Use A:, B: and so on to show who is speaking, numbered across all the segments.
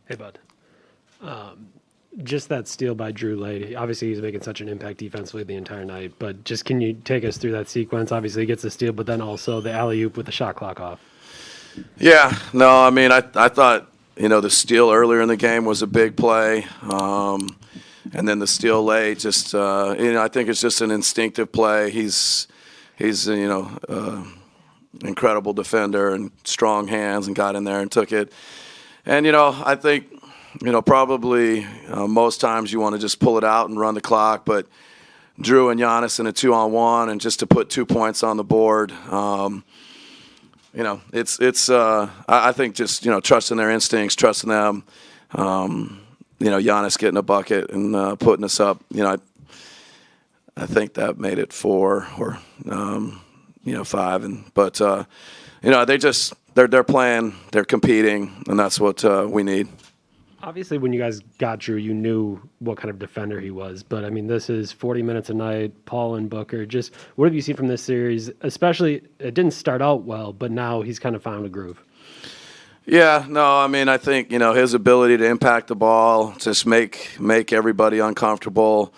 A: Hey, bud. Just that steal by Drew late. Obviously, he's making such an impact defensively the entire night. But just can you take us through that sequence? Obviously, he gets the steal, but then also the alley-oop with the shot clock off.
B: Yeah, no, I mean, I thought, the steal earlier in the game was a big play. And then the steal late, just, I think it's just an instinctive play. He's incredible defender and strong hands and got in there and took it. And, I think, probably most times you want to just pull it out and run the clock. But Drew and Giannis in a 2-on-1 and just to put 2 points on the board, I think just, trusting their instincts, trusting them, Giannis getting a bucket and putting us up, I think that made it 4 or, 5. But they're playing, they're competing, and that's what we need.
A: Obviously, when you guys got Drew, you knew what kind of defender he was. But, I mean, this is 40 minutes a night, Paul and Booker. Just what have you seen from this series? Especially, it didn't start out well, but now he's kind of found a groove.
B: Yeah, no, I mean, I think, his ability to impact the ball, just make everybody uncomfortable.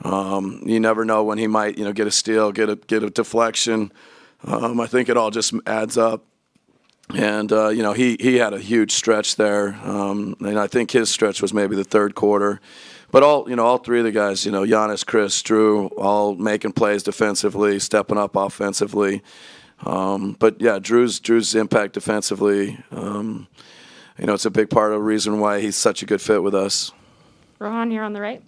B: You never know when he might, get a steal, get a deflection. I think it all just adds up. And, he had a huge stretch there. And I think his stretch was maybe the third quarter. But all three of the guys, Giannis, Chris, Drew, all making plays defensively, stepping up offensively. But, yeah, Drew's impact defensively, it's a big part of the reason why he's such a good fit with us.
C: Rohan, you're on the right.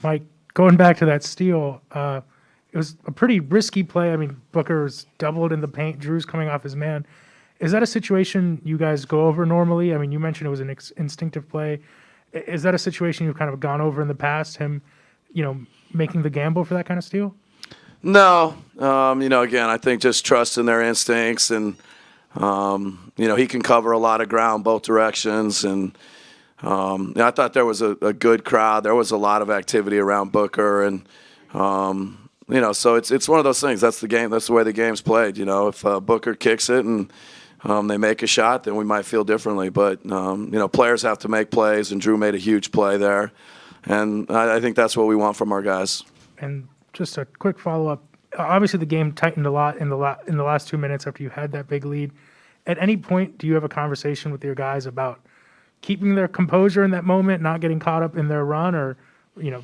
D: Mike, going back to that steal, it was a pretty risky play. I mean, Booker's doubled in the paint. Drew's coming off his man. Is that a situation you guys go over normally? I mean, you mentioned it was an instinctive play. Is that a situation you've kind of gone over in the past, him, making the gamble for that kind of steal?
B: No. Again, I think just trusting their instincts and, he can cover a lot of ground both directions. And I thought there was a good crowd. There was a lot of activity around Booker. And, so it's one of those things. That's the game. That's the way the game's played. If Booker kicks it and they make a shot, then we might feel differently. But, players have to make plays, and Drew made a huge play there. And I think that's what we want from our guys.
D: And just a quick follow-up. Obviously, the game tightened a lot in the last 2 minutes after you had that big lead. At any point, do you have a conversation with your guys about keeping their composure in that moment, not getting caught up in their run, or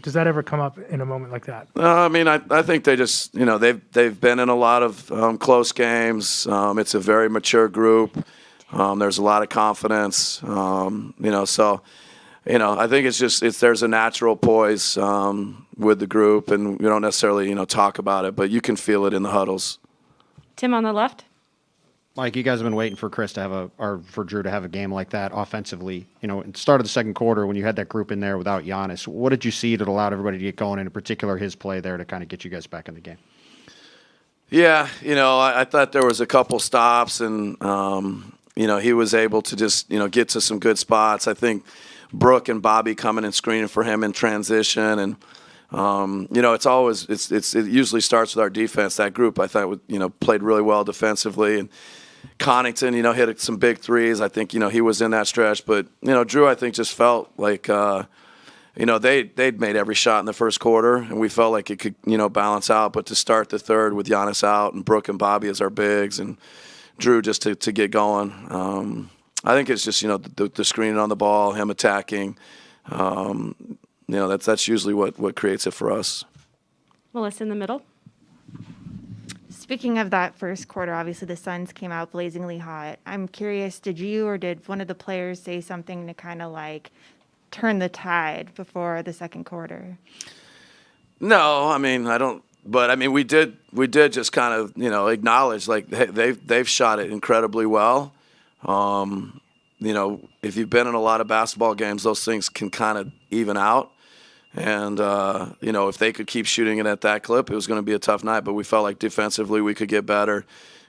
D: does that ever come up in a moment like that?
B: I mean, I think they just they've been in a lot of close games. It's a very mature group. There's a lot of confidence. So. I think there's a natural poise with the group, and we don't necessarily, talk about it, but you can feel it in the huddles.
C: Tim on the left.
E: Mike, you guys have been waiting for for Drew to have a game like that offensively. At the start of the second quarter, when you had that group in there without Giannis, what did you see that allowed everybody to get going, and in particular his play there to kind of get you guys back in the game?
B: Yeah, I thought there was a couple stops, and, he was able to just, get to some good spots. I think Brooke and Bobby coming and screening for him in transition, and it usually starts with our defense. That group I thought played really well defensively, and Connaughton hit some big threes. I think he was in that stretch, but Drew I think just felt like they'd made every shot in the first quarter, and we felt like it could balance out. But to start the third with Giannis out and Brooke and Bobby as our bigs, and Drew just to get going. I think it's just the screening on the ball, him attacking. That's usually what creates it for us.
C: Melissa in the middle.
F: Speaking of that first quarter, obviously the Suns came out blazingly hot. I'm curious, did you or did one of the players say something to kind of like turn the tide before the second quarter?
B: No, I mean I don't. But I mean we did just kind of acknowledge like they've shot it incredibly well. If you've been in a lot of basketball games, those things can kind of even out. And, if they could keep shooting it at that clip, it was going to be a tough night. But we felt like defensively we could get better.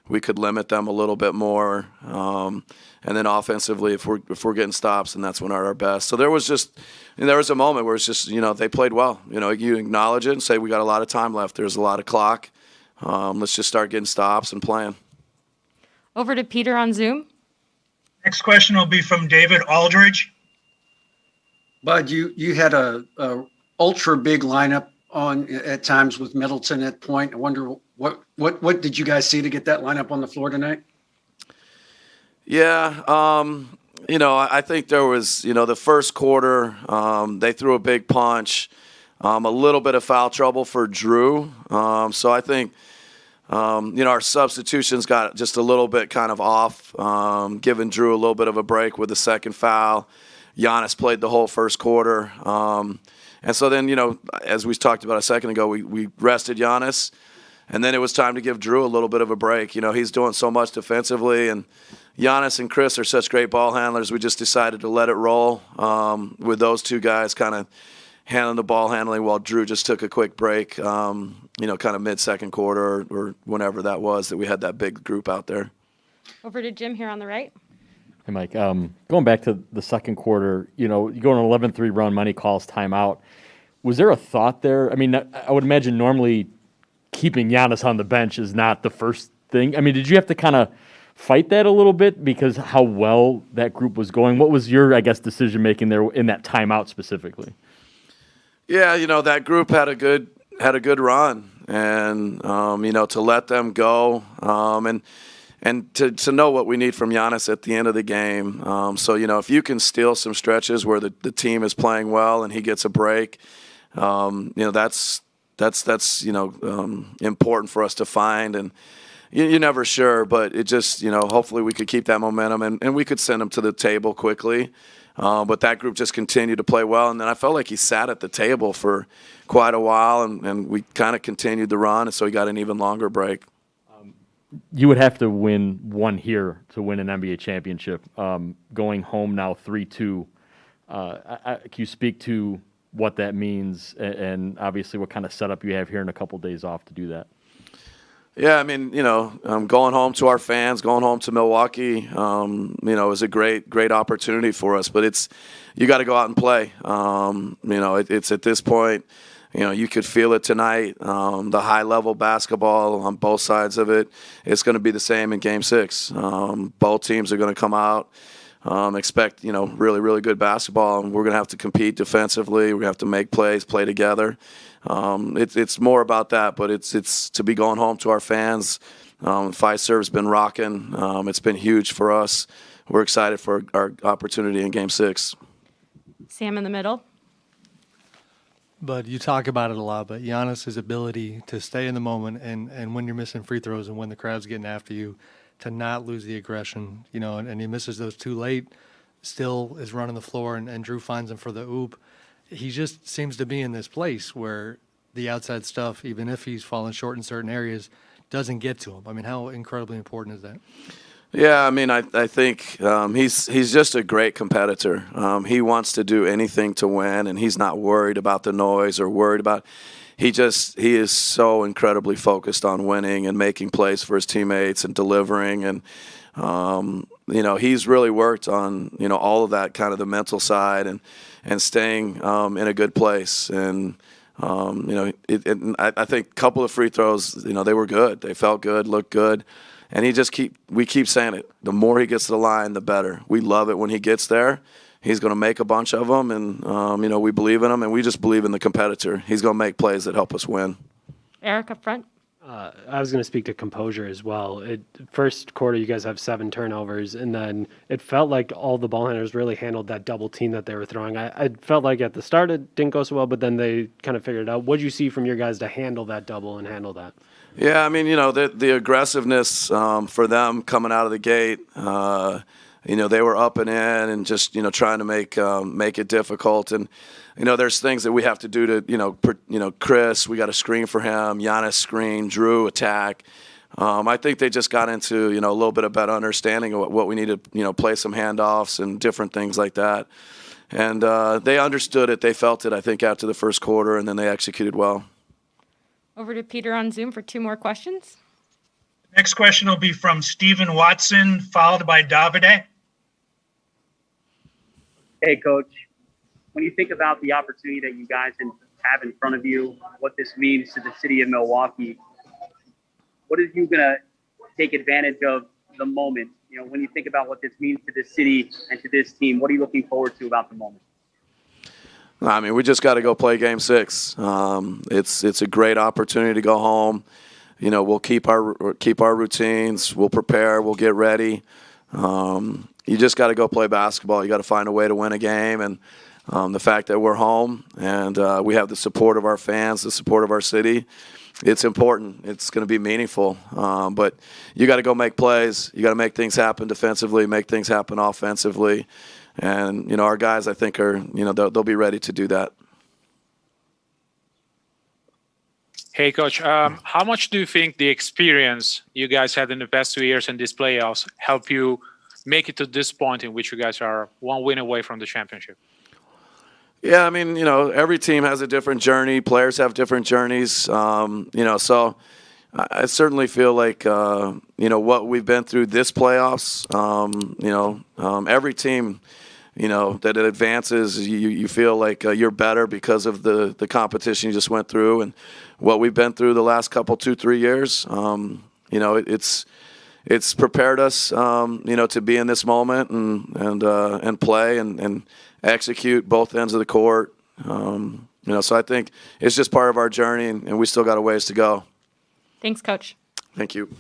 B: We could limit them a little bit more. And then offensively, if we're getting stops, then that's when we're at our best. So there was a moment where it's just, they played well. You acknowledge it and say we got a lot of time left. There's a lot of clock. Let's just start getting stops and playing.
C: Over to Peter on Zoom.
G: Next question will be from David Aldridge. Bud, you had a ultra big lineup on at times with Middleton at point. I wonder what did you guys see to get that lineup on the floor tonight?
B: Yeah, I think there was, the first quarter, they threw a big punch, a little bit of foul trouble for Drew. So I think, our substitutions got just a little bit kind of off, giving Drew a little bit of a break with the second foul. Giannis played the whole first quarter. And so then, as we talked about a second ago, we rested Giannis. And then it was time to give Drew a little bit of a break. He's doing so much defensively, and Giannis and Chris are such great ball handlers. We just decided to let it roll with those two guys kind of handling the ball handling while Drew just took a quick break, kind of mid-second quarter or whenever that was that we had that big group out there.
C: Over to Jim here on the right.
H: Hey, Mike, going back to the second quarter, you go on an 11-3 run, Money calls timeout. Was there a thought there? I mean, I would imagine normally keeping Giannis on the bench is not the first thing. I mean, did you have to kind of fight that a little bit because how well that group was going? What was your, I guess, decision-making there in that timeout specifically?
B: Yeah, that group had a good run, and to let them go, and to know what we need from Giannis at the end of the game. So if you can steal some stretches where the team is playing well and he gets a break, that's important for us to find. And you're never sure, but it just hopefully we could keep that momentum and we could send him to the table quickly. But that group just continued to play well. And then I felt like he sat at the table for quite a while, and we kind of continued the run, and so he got an even longer break.
H: You would have to win one here to win an NBA championship. Going home now 3-2. Can you speak to what that means and obviously what kind of setup you have here in a couple days off to do that?
B: Yeah, I mean, going home to our fans, going home to Milwaukee, is a great opportunity for us. But you got to go out and play. It's at this point, you could feel it tonight. The high-level basketball on both sides of it, it's going to be the same in Game 6. Both teams are going to come out, expect, really, really good basketball. And we're going to have to compete defensively. We're going to have to make plays, play together. It's more about that, but it's to be going home to our fans. Fiserv's been rocking. It's been huge for us. We're excited for our opportunity in Game 6.
C: Sam in the middle.
I: But you talk about it a lot, but Giannis' ability to stay in the moment and when you're missing free throws and when the crowd's getting after you, to not lose the aggression, and he misses those too late, still is running the floor, and Drew finds him for the oop. He just seems to be in this place where the outside stuff, even if he's falling short in certain areas, doesn't get to him. I mean, how incredibly important is that?
B: Yeah, I mean, I think he's just a great competitor. He wants to do anything to win, and he's not worried about the noise or worried about. He is so incredibly focused on winning and making plays for his teammates and delivering, and he's really worked on all of that, kind of the mental side and staying in a good place. And I think a couple of free throws, they were good. They felt good, looked good. And we keep saying it. The more he gets to the line, the better. We love it when he gets there. He's going to make a bunch of them, and we believe in him, and we just believe in the competitor. He's going to make plays that help us win.
C: Eric up front.
A: I was going to speak to composure as well. First quarter, you guys have 7 turnovers, and then it felt like all the ball handlers really handled that double team that they were throwing. I felt like at the start it didn't go so well, but then they kind of figured it out. What did you see from your guys to handle that double and handle that?
B: Yeah, I mean, the aggressiveness for them coming out of the gate, they were up and in and just, trying to make it difficult. And, there's things that we have to do to, Chris, we got a screen for him, Giannis screen, Drew attack. I think they just got into, a little bit of better understanding of what we need to, play some handoffs and different things like that. And they understood it. They felt it, I think, after the first quarter, and then they executed well.
C: Over to Peter on Zoom for 2 more questions.
J: Next question will be from Stephen Watson, followed by Davide.
K: Hey, Coach. When you think about the opportunity that you guys have in front of you, what this means to the city of Milwaukee, what are you going to take advantage of the moment? When you think about what this means to this city and to this team, what are you looking forward to about the moment?
B: I mean, we just got to go play Game 6. It's a great opportunity to go home. You know, we'll keep our routines. We'll prepare. We'll get ready. You just got to go play basketball. You got to find a way to win a game, and the fact that we're home and we have the support of our fans, the support of our city, it's important. It's going to be meaningful. But you got to go make plays. You got to make things happen defensively, make things happen offensively. And, you know, our guys, I think, are, you know, they'll be ready to do that.
L: Hey, Coach, how much do you think the experience you guys had in the past 2 years in these playoffs help you make it to this point in which you guys are one win away from the championship?
B: Yeah, I mean, you know, every team has a different journey. Players have different journeys. You know, so I certainly feel like, you know, what we've been through this playoffs, you know, every team, you know, that it advances, you feel like you're better because of the competition you just went through and what we've been through the last couple, 2-3 years. You know, it's prepared us, you know, to be in this moment and play and execute both ends of the court. You know, so I think it's just part of our journey, and we still got a ways to go.
C: Thanks, Coach.
B: Thank you.